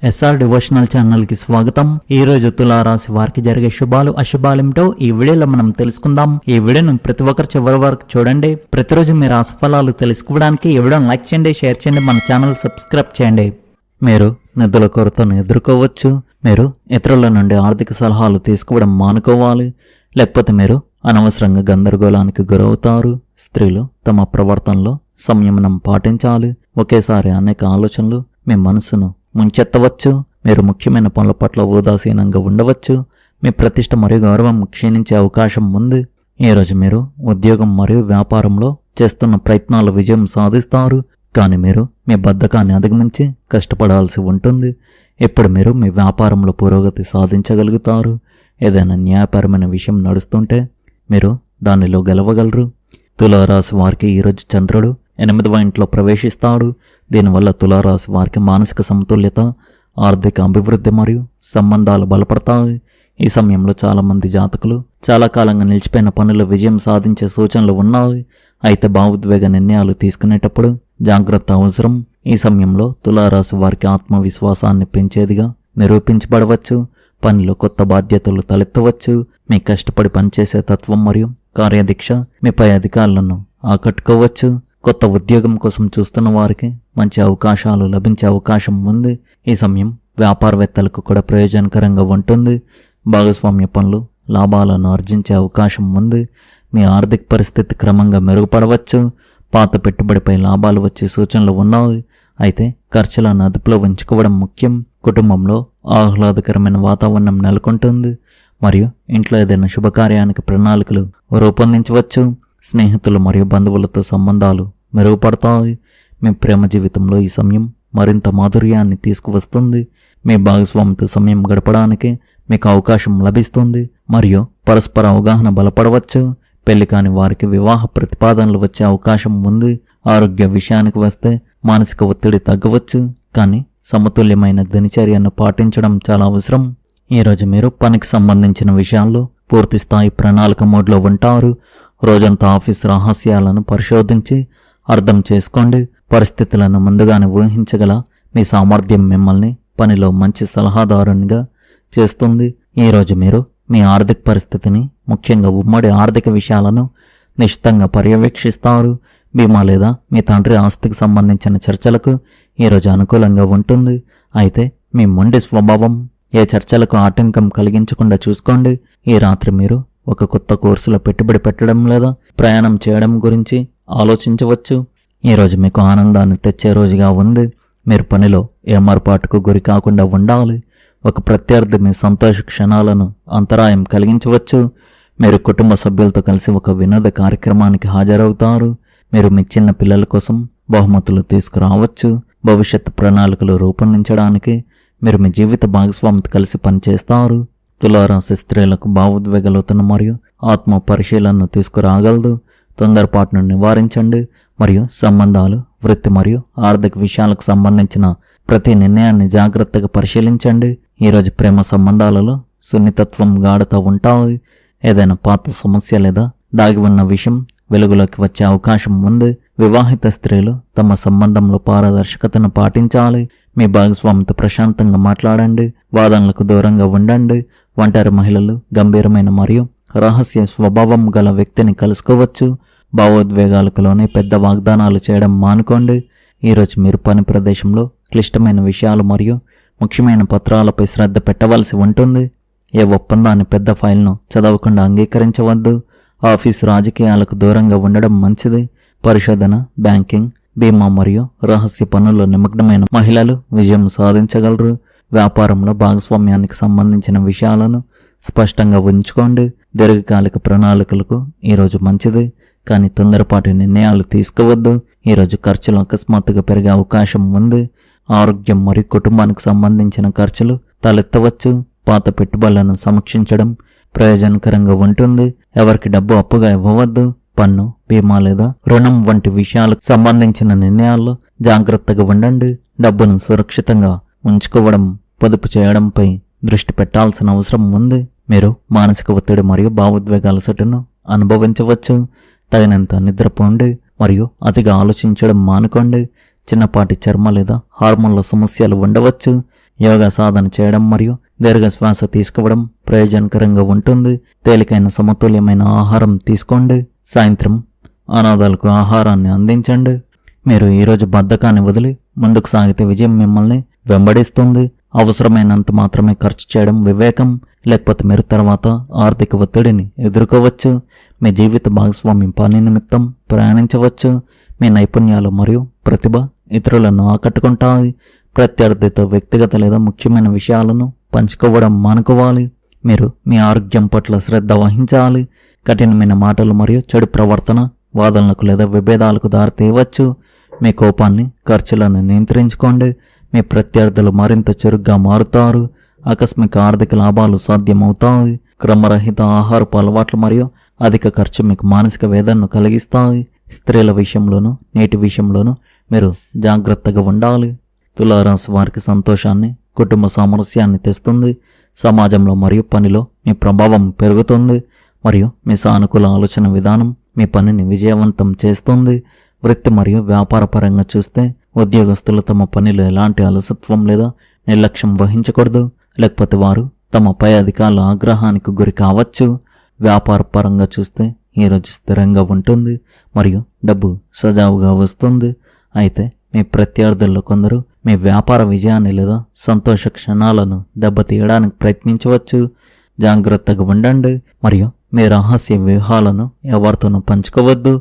SR devotional channel కి స్వాగతం. ఈ రోజు తులారాశి వారికి జరిగే శుభాలు అశుభాలేమిటో ఈ వీడియోలో మనం తెలుసుకుందాం. ఈ వీడియోను ప్రతి ఒక్కరు చివరి వరకు చూడండి. ప్రతిరోజు మీ రాశి ఫలాలు తెలుసుకోవడానికి ఈ వీడియోను లైక్ చేయండి, షేర్ చేయండి, మన ఛానల్ సబ్స్క్రైబ్ చేయండి. మీరు నిధుల కొరతను ఎదుర్కోవచ్చు. మీరు ఇతరుల నుండి ఆర్థిక సలహాలు తీసుకోవడం మానుకోవాలి. లేకపోతే మీరు అనవసరంగా గందరగోళానికి గురవుతారు. స్త్రీలు తమ ప్రవర్తనలో సంయమనం పాటించాలి. ఒకేసారి అనేక ఆలోచనలు మీ మనసును ముంచెత్తవచ్చు. మీరు ముఖ్యమైన పనుల పట్ల ఉదాసీనంగా ఉండవచ్చు. మీ ప్రతిష్ట మరియు గౌరవం క్షీణించే అవకాశం ఉంది. ఈరోజు మీరు ఉద్యోగం మరియు వ్యాపారంలో చేస్తున్న ప్రయత్నాలు విజయం సాధిస్తారు. కానీ మీరు మీ బద్ధకాన్ని అధిగమించి కష్టపడాల్సి ఉంటుంది. ఇప్పుడు మీరు మీ వ్యాపారంలో పురోగతి సాధించగలుగుతారు. ఏదైనా న్యాయపరమైన విషయం నడుస్తుంటే మీరు దానిలో గెలవగలరు. తులారాశి వారికి ఈరోజు చంద్రుడు 8వ ఇంట్లో ప్రవేశిస్తాడు. దీనివల్ల తులారాశి వారికి మానసిక సమతుల్యత, ఆర్థిక అభివృద్ధి మరియు సంబంధాలు బలపడతాయి. ఈ సమయంలో చాలామంది జాతకులు చాలా కాలంగా నిలిచిపోయిన పనులు విజయం సాధించే సూచనలు ఉన్నాయి. అయితే భావోద్వేగ నిర్ణయాలు తీసుకునేటప్పుడు జాగ్రత్త అవసరం. ఈ సమయంలో తులారాశి వారికి ఆత్మవిశ్వాసాన్ని పెంచేదిగా నిరూపించబడవచ్చు. పనిలో కొత్త బాధ్యతలు తలెత్తవచ్చు. మీ కష్టపడి పనిచేసే తత్వం మరియు కార్యదీక్ష మీ పై అధికారులను ఆకట్టుకోవచ్చు. కొత్త ఉద్యోగం కోసం చూస్తున్న వారికి మంచి అవకాశాలు లభించే అవకాశం ఉంది. ఈ సమయం వ్యాపారవేత్తలకు కూడా ప్రయోజనకరంగా ఉంటుంది. భాగస్వామ్య పనులు లాభాలను ఆర్జించే అవకాశం ఉంది. మీ ఆర్థిక పరిస్థితి క్రమంగా మెరుగుపడవచ్చు. పాత పెట్టుబడిపై లాభాలు వచ్చే సూచనలు ఉన్నాయి. అయితే ఖర్చులను అదుపులో ఉంచుకోవడం ముఖ్యం. కుటుంబంలో ఆహ్లాదకరమైన వాతావరణం నెలకొంటుంది మరియు ఇంట్లో ఏదైనా శుభకార్యానికి ప్రణాళికలు రూపొందించవచ్చు. స్నేహితులు మరియు బంధువులతో సంబంధాలు మెరుగుపడతాయి. మీ ప్రేమ జీవితంలో ఈ సమయం మరింత మాధుర్యాన్ని తీసుకువస్తుంది. మీ భాగస్వామితో సమయం గడపడానికి మీకు అవకాశం లభిస్తుంది మరియు పరస్పర అవగాహన బలపడవచ్చు. పెళ్లి కాని వారికి వివాహ ప్రతిపాదనలు వచ్చే అవకాశం ఉంది. ఆరోగ్య విషయానికి వస్తే మానసిక ఒత్తిడి తగ్గవచ్చు. కానీ సమతుల్యమైన దినచర్యను పాటించడం చాలా అవసరం. ఈరోజు మీరు పనికి సంబంధించిన విషయాల్లో పూర్తి స్థాయి ప్రణాళిక మోడ్లో ఉంటారు. రోజంతా ఆఫీస్ రహస్యాలను పరిశోధించి అర్థం చేసుకోండి. పరిస్థితులను ముందుగానే ఊహించగల మీ సామర్థ్యం మిమ్మల్ని పనిలో మంచి సలహాదారునిగా చేస్తుంది. ఈరోజు మీరు మీ ఆర్థిక పరిస్థితిని, ముఖ్యంగా ఉమ్మడి ఆర్థిక విషయాలను నిశ్చితంగా పర్యవేక్షిస్తారు. బీమా లేదా మీ తండ్రి ఆస్తికి సంబంధించిన చర్చలకు ఈరోజు అనుకూలంగా ఉంటుంది. అయితే మీ మొండి స్వభావం ఏ చర్చలకు ఆటంకం కలిగించకుండా చూసుకోండి. ఈ రాత్రి మీరు ఒక కొత్త కోర్సులో పెట్టుబడి పెట్టడం లేదా ప్రయాణం చేయడం గురించి ఆలోచించవచ్చు. ఈరోజు మీకు ఆనందాన్ని తెచ్చే రోజుగా ఉంది. మీరు పనిలో ఏమరపాటుకు గురి కాకుండా ఉండాలి. ఒక ప్రత్యర్థి మీ సంతోష క్షణాలను అంతరాయం కలిగించవచ్చు. మీరు కుటుంబ సభ్యులతో కలిసి ఒక వినోద కార్యక్రమానికి హాజరవుతారు. మీరు మీ చిన్న పిల్లల కోసం బహుమతులు తీసుకురావచ్చు. భవిష్యత్తు ప్రణాళికలు రూపొందించడానికి మీరు మీ జీవిత భాగస్వామితో కలిసి పనిచేస్తారు. తులారాశి స్త్రీలకు భావోద్వేగలోతను మరియు ఆత్మ పరిశీలనను తీసుకురాగలదు. తొందరపాటును నివారించండి మరియు సంబంధాలు, వృత్తి మరియు ఆర్థిక విషయాలకు సంబంధించిన ప్రతి నిర్ణయాన్ని జాగ్రత్తగా పరిశీలించండి. ఈరోజు ప్రేమ సంబంధాలలో సున్నితత్వం, గాఢత ఉంటాయి. ఏదైనా పాత సమస్య లేదా దాగి ఉన్న విషయం వెలుగులోకి వచ్చే అవకాశం ఉంది. వివాహిత స్త్రీలు తమ సంబంధంలో పారదర్శకతను పాటించాలి. మీ భాగస్వామితో ప్రశాంతంగా మాట్లాడండి. వాదనలకు దూరంగా ఉండండి. ఒంటరి మహిళలు గంభీరమైన మరియు రహస్య స్వభావం గల వ్యక్తిని కలుసుకోవచ్చు. భావోద్వేగాలకు లోనే పెద్ద వాగ్దానాలు చేయడం మానుకోండి. ఈరోజు మీరు పని ప్రదేశంలో క్లిష్టమైన విషయాలు మరియు ముఖ్యమైన పత్రాలపై శ్రద్ధ పెట్టవలసి ఉంటుంది. ఏ ఒప్పందాన్ని పెద్ద ఫైల్ను చదవకుండా అంగీకరించవద్దు. ఆఫీసు రాజకీయాలకు దూరంగా ఉండడం మంచిది. పరిశోధన, బ్యాంకింగ్, బీమా మరియు రహస్య పనుల్లో నిమగ్నమైన మహిళలు విజయం సాధించగలరు. వ్యాపారంలో భాగస్వామ్యానికి సంబంధించిన విషయాలను స్పష్టంగా ఉంచుకోండి. దీర్ఘకాలిక ప్రణాళికలకు ఈరోజు మంచిది, కానీ తొందరపాటు నిర్ణయాలు తీసుకోవద్దు. ఈరోజు ఖర్చులు అకస్మాత్తుగా పెరిగే అవకాశం ఉంది. ఆరోగ్యం మరియు కుటుంబానికి సంబంధించిన ఖర్చులు తలెత్తవచ్చు. పాత పెట్టుబడులను సమీక్షించడం ప్రయోజనకరంగా ఉంటుంది. ఎవరికి డబ్బు అప్పుగా ఇవ్వవద్దు. పన్ను, బీమా లేదా రుణం వంటి విషయాలకు సంబంధించిన నిర్ణయాల్లో జాగ్రత్తగా ఉండండి. డబ్బును సురక్షితంగా ఉంచుకోవడం, పొదుపు చేయడంపై దృష్టి పెట్టాల్సిన అవసరం ఉంది. మీరు మానసిక ఒత్తిడి మరియు భావోద్వేగాల సటును అనుభవించవచ్చు. తగినంత నిద్రపోండి మరియు అతిగా ఆలోచించడం మానుకోండి. చిన్నపాటి చర్మ లేదా హార్మోన్ల సమస్యలు ఉండవచ్చు. యోగా సాధన చేయడం మరియు దీర్ఘ శ్వాస తీసుకోవడం ప్రయోజనకరంగా ఉంటుంది. తేలికైన సమతుల్యమైన ఆహారం తీసుకోండి. సాయంత్రం అనాథాలకు ఆహారాన్ని అందించండి. మీరు ఈరోజు బద్ధకాన్ని వదిలి ముందుకు సాగితే విజయం మిమ్మల్ని వెంబడిస్తుంది. అవసరమైనంత మాత్రమే ఖర్చు చేయడం వివేకం, లేకపోతే మీరు తర్వాత ఆర్థిక ఒత్తిడిని ఎదుర్కోవచ్చు. మీ జీవిత భాగస్వామి పని నిమిత్తం ప్రయాణించవచ్చు. మీ నైపుణ్యాలు మరియు ప్రతిభ ఇతరులను ఆకట్టుకుంటాయి. ప్రత్యర్థితో వ్యక్తిగత లేదా ముఖ్యమైన విషయాలను పంచుకోవడం మానుకోవాలి. మీరు మీ ఆరోగ్యం పట్ల శ్రద్ధ వహించాలి. కఠినమైన మాటలు మరియు చెడు ప్రవర్తన వాదనలకు లేదా విభేదాలకు దారితీయవచ్చు. మీ కోపాన్ని, ఖర్చులను నియంత్రించుకోండి. మీ ప్రత్యర్థులు మరింత చురుగ్గా మారుతారు. ఆకస్మిక ఆర్థిక లాభాలు సాధ్యమవుతాయి. క్రమరహిత ఆహారపు అలవాట్లు మరియు అధిక ఖర్చు మీకు మానసిక వేదనను కలిగిస్తాయి. స్త్రీల విషయంలోనూ నేటి విషయంలోనూ మీరు జాగ్రత్తగా ఉండాలి. తులారాశి వారికి సంతోషాన్ని, కుటుంబ సామరస్యాన్ని తెస్తుంది. సమాజంలో మరియు పనిలో మీ ప్రభావం పెరుగుతుంది మరియు మీ సానుకూల ఆలోచన విధానం మీ పనిని విజయవంతం చేస్తుంది. వృత్తి మరియు వ్యాపార పరంగా చూస్తే ఉద్యోగస్తులు తమ పనిలో ఎలాంటి అలసత్వం లేదా నిర్లక్ష్యం వహించకూడదు, లేకపోతే వారు తమ పై అధికారుల ఆగ్రహానికి గురి కావచ్చు. వ్యాపార పరంగా చూస్తే ఈరోజు స్థిరంగా ఉంటుంది మరియు డబ్బు సజావుగా వస్తుంది. అయితే మీ ప్రత్యర్థుల్లో కొందరు మీ వ్యాపార విజయాన్ని లేదా సంతోష క్షణాలను దెబ్బతీయడానికి ప్రయత్నించవచ్చు. జాగ్రత్తగా ఉండండి మరియు మీ రహస్య వ్యూహాలను ఎవరితోనూ పంచుకోవద్దు.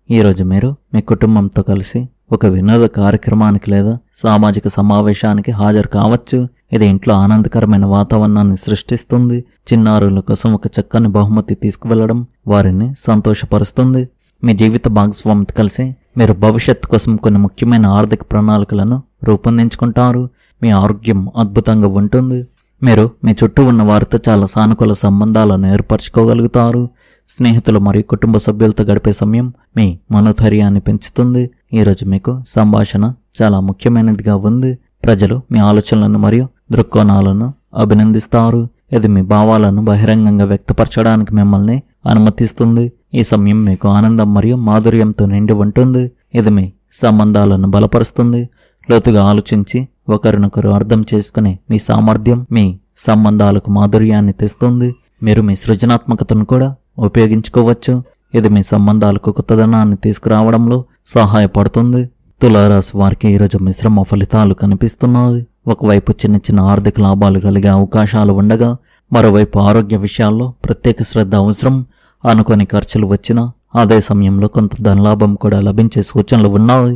ఈరోజు మీరు మీ కుటుంబంతో కలిసి ఒక వినోద కార్యక్రమానికి లేదా సామాజిక సమావేశానికి హాజరు కావచ్చు. ఇది ఇంట్లో ఆనందకరమైన వాతావరణాన్ని సృష్టిస్తుంది. చిన్నారుల కోసం ఒక చక్కని బహుమతి తీసుకువెళ్లడం వారిని సంతోషపరుస్తుంది. మీ జీవిత భాగస్వామితో కలిసి మీరు భవిష్యత్తు కోసం కొన్ని ముఖ్యమైన ఆర్థిక ప్రణాళికలను రూపొందించుకుంటారు. మీ ఆరోగ్యం అద్భుతంగా ఉంటుంది. మీరు మీ చుట్టూ ఉన్న వారితో చాలా సానుకూల సంబంధాలను ఏర్పరచుకోగలుగుతారు. స్నేహితులు మరియు కుటుంబ సభ్యులతో గడిపే సమయం మీ మనోధైర్యాన్ని పెంచుతుంది. ఈరోజు మీకు సంభాషణ చాలా ముఖ్యమైనదిగా ఉంది. ప్రజలు మీ ఆలోచనలను మరియు దృక్కోణాలను అభినందిస్తారు. ఇది మీ భావాలను బహిరంగంగా వ్యక్తపరచడానికి మిమ్మల్ని అనుమతిస్తుంది. ఈ సమయం మీకు ఆనందం మరియు మాధుర్యంతో నిండి ఉంటుంది. ఇది మీ సంబంధాలను బలపరుస్తుంది. లోతుగా ఆలోచించి ఒకరినొకరు అర్థం చేసుకునే మీ సామర్థ్యం మీ సంబంధాలకు మాధుర్యాన్ని తెస్తుంది. మీరు మీ సృజనాత్మకతను కూడా ఉపయోగించుకోవచ్చు. ఇది మీ సంబంధాలకు కొత్తదనాన్ని తీసుకురావడంలో సహాయపడుతుంది. తులారాశి వారికి ఈరోజు మిశ్రమ ఫలితాలు కనిపిస్తున్నాయి. ఒకవైపు చిన్న చిన్న ఆర్థిక లాభాలు కలిగే అవకాశాలు ఉండగా, మరోవైపు ఆరోగ్య విషయాల్లో ప్రత్యేక శ్రద్ధ అవసరం. అనుకోని ఖర్చులు వచ్చినా అదే సమయంలో కొంత ధనలాభం కూడా లభించే సూచనలు ఉన్నాయి.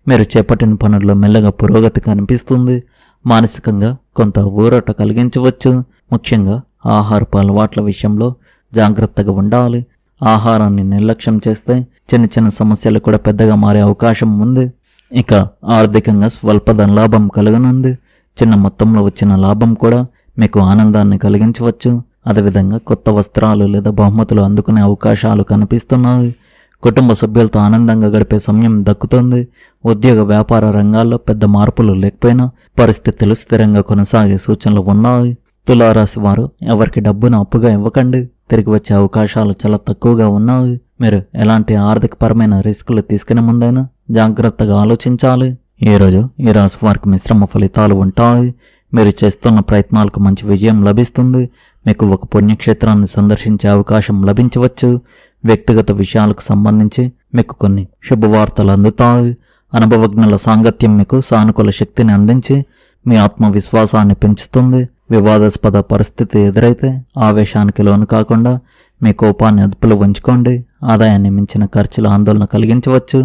మీరు చేపట్టిన పనుల్లో మెల్లగా పురోగతి కనిపిస్తుంది. మానసికంగా కొంత ఊరట కలిగించవచ్చు. ముఖ్యంగా ఆహారపు అలవాట్ల విషయంలో జాగ్రత్తగా ఉండాలి. ఆహారాన్ని నిర్లక్ష్యం చేస్తే చిన్న చిన్న సమస్యలు కూడా పెద్దగా మారే అవకాశం ఉంది. ఇక ఆర్థికంగా స్వల్ప ధనలాభం కలగనుంది. చిన్న మొత్తంలో వచ్చిన లాభం కూడా మీకు ఆనందాన్ని కలిగించవచ్చు. అదేవిధంగా కొత్త వస్త్రాలు లేదా బహుమతులు అందుకునే అవకాశాలు కనిపిస్తున్నాయి. కుటుంబ సభ్యులతో ఆనందంగా గడిపే సమయం దక్కుతుంది. ఉద్యోగ వ్యాపార రంగాల్లో పెద్ద మార్పులు లేకపోయినా పరిస్థితులు స్థిరంగా కొనసాగే సూచనలు ఉన్నాయి. తులారాశి వారు ఎవరికి డబ్బును అప్పుగా ఇవ్వకండి. తిరిగి వచ్చే అవకాశాలు చాలా తక్కువగా ఉన్నాయి. మీరు ఎలాంటి ఆర్థికపరమైన రిస్కులు తీసుకునే ముందైనా జాగ్రత్తగా ఆలోచించాలి. ఈరోజు ఈ రాశి వారికి మిశ్రమ ఫలితాలు ఉంటాయి. మీరు చేస్తున్న ప్రయత్నాలకు మంచి విజయం లభిస్తుంది. మీకు ఒక పుణ్యక్షేత్రాన్ని సందర్శించే అవకాశం లభించవచ్చు. వ్యక్తిగత విషయాలకు సంబంధించి మీకు కొన్ని శుభవార్తలు అందుతాయి. అనుభవజ్ఞుల సాంగత్యం మీకు సానుకూల శక్తిని అందించి మీ ఆత్మవిశ్వాసాన్ని పెంచుతుంది. వివాదాస్పద పరిస్థితి ఎదురైతే ఆవేశానికి లోను కాకుండా మీ కోపాన్ని అదుపులో ఉంచుకోండి. ఆదాయాన్ని మించిన ఖర్చుల ఆందోళన కలిగించవచ్చు.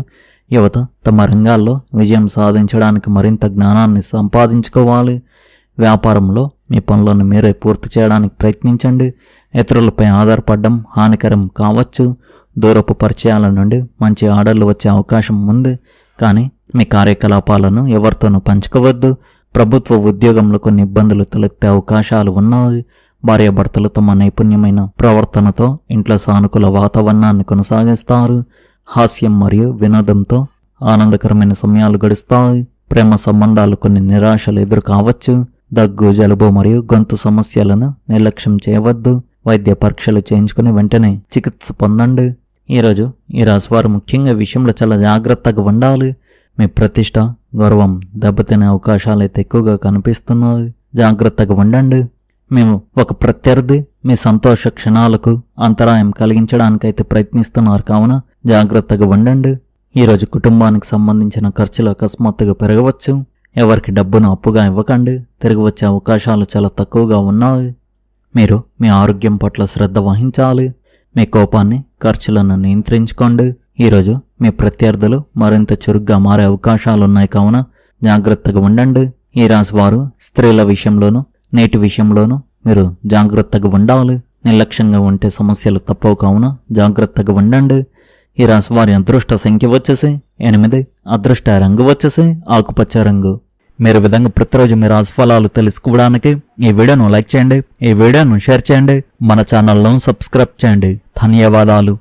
యువత తమ రంగాల్లో విజయం సాధించడానికి మరింత జ్ఞానాన్ని సంపాదించుకోవాలి. వ్యాపారంలో మీ పనులను మీరే పూర్తి చేయడానికి ప్రయత్నించండి. ఇతరులపై ఆధారపడడం హానికరం కావచ్చు. దూరపు పరిచయాల నుండి మంచి ఆర్డర్లు వచ్చే అవకాశం ఉంది, కానీ మీ కార్యకలాపాలను ఎవరితోనూ పంచుకోవద్దు. ప్రభుత్వ ఉద్యోగంలో కొన్ని ఇబ్బందులు తలెత్తే అవకాశాలు ఉన్నాయి. భార్యాభర్తలు తమ నైపుణ్యమైన ప్రవర్తనతో ఇంట్లో సానుకూల వాతావరణాన్ని కొనసాగిస్తారు. హాస్యం మరియు వినోదంతో ఆనందకరమైన సమయాలు గడుస్తాయి. ప్రేమ సంబంధాలు కొన్ని నిరాశలు ఎదురు కావచ్చు. దగ్గు, జలుబు మరియు గొంతు సమస్యలను నిర్లక్ష్యం చేయవద్దు. వైద్య పరీక్షలు చేయించుకుని వెంటనే చికిత్స పొందండి. ఈరోజు ఈ రాశివారు ముఖ్యంగా విషయంలో చాలా జాగ్రత్తగా ఉండాలి. మీ ప్రతిష్ట గౌరవం దెబ్బతినే అవకాశాలైతే ఎక్కువగా కనిపిస్తున్నాయి. జాగ్రత్తగా ఉండండి. మేము ఒక ప్రత్యర్థి మీ సంతోష క్షణాలకు అంతరాయం కలిగించడానికైతే ప్రయత్నిస్తున్నారు కావున జాగ్రత్తగా ఉండండి. ఈరోజు కుటుంబానికి సంబంధించిన ఖర్చులు అకస్మాత్తుగా పెరగవచ్చు. ఎవరికి డబ్బును అప్పుగా ఇవ్వకండి. తిరిగి వచ్చే అవకాశాలు చాలా తక్కువగా ఉన్నాయి. మీరు మీ ఆరోగ్యం పట్ల శ్రద్ధ వహించాలి. మీ కోపాన్ని ఖర్చులను నియంత్రించుకోండి. ఈరోజు మీ ప్రత్యర్థులు మరింత చురుగ్గా మారే అవకాశాలున్నాయి కావున జాగ్రత్తగా ఉండండి. ఈ రాశి వారు స్త్రీల విషయంలోనూ నేటి విషయంలోనూ మీరు జాగ్రత్తగా ఉండాలి. నిర్లక్ష్యంగా ఉంటే సమస్యలు తప్పవు కావున జాగ్రత్తగా ఉండండి. ఈ రాశి వారి అదృష్ట సంఖ్య వచ్చేసి 8. అదృష్ట రంగు వచ్చేసి ఆకుపచ్చ రంగు. మీరు విధంగా ప్రతిరోజు మీ రాశి ఫలాలు తెలుసుకోవడానికి ఈ వీడియోను లైక్ చేయండి, ఈ వీడియోను షేర్ చేయండి, మన ఛానల్ను సబ్స్క్రైబ్ చేయండి. ధన్యవాదాలు.